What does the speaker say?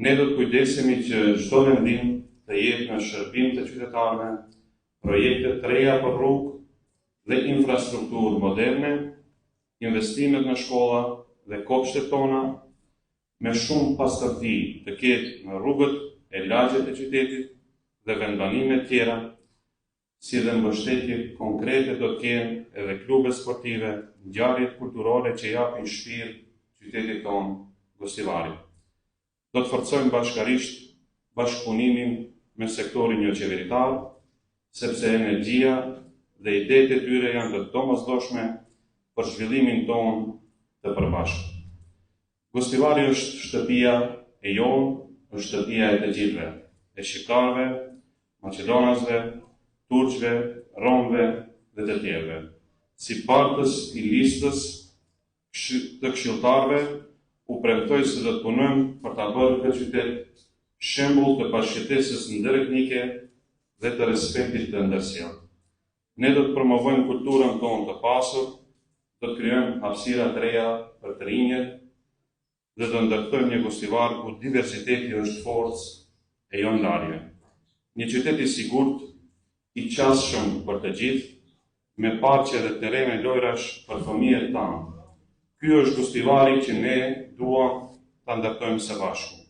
Ne do të kujdesemi që çdo vendim të jetë në shërbim të qytetarëve, projekte të reja për rrugë dhe infrastrukturë moderne, investimet në shkolla dhe kopshtet tona, me shumë pastërti të ketë në rrugët e lagjet e qytetit dhe vendbanime tjera, si dhe mbështetje konkrete do të kenë edhe klube sportive, ngjarjet kulturore që japin shpirt qytetit tonë Gostivarit. Do të forcojmë bashkarisht bashkëpunimin me sektorin jo qeveritar, sepse energjia dhe idetë e tyre janë të domosdoshme për zhvillimin tonë të përbashkët. Gostivari është shtëpia e jonë, është shtëpia e të gjithëve, e shqiptarëve, maqedonasve, turqve, romëve dhe të tjerëve. Si partës i listës të këshilltarëve, u premtoj se do të punojmë për ta bërë këtë qytet shembull të bashkëjetesës ndëretnike dhe të respektit të ndërsjellë. Ne do të promovojmë kulturën tonë të pasur, do të krijojmë hapësira të reja për të rinjët dhe do ndërtojmë një Gostivar ku diversiteti është forcë e jo ndarje. Një qytet i sigurt, i qasshëm për të gjithë, me parqe dhe terrene lojrash për fëmijët tanë. Ky është Gostivari që ne duam ta ndërtojmë së bashku.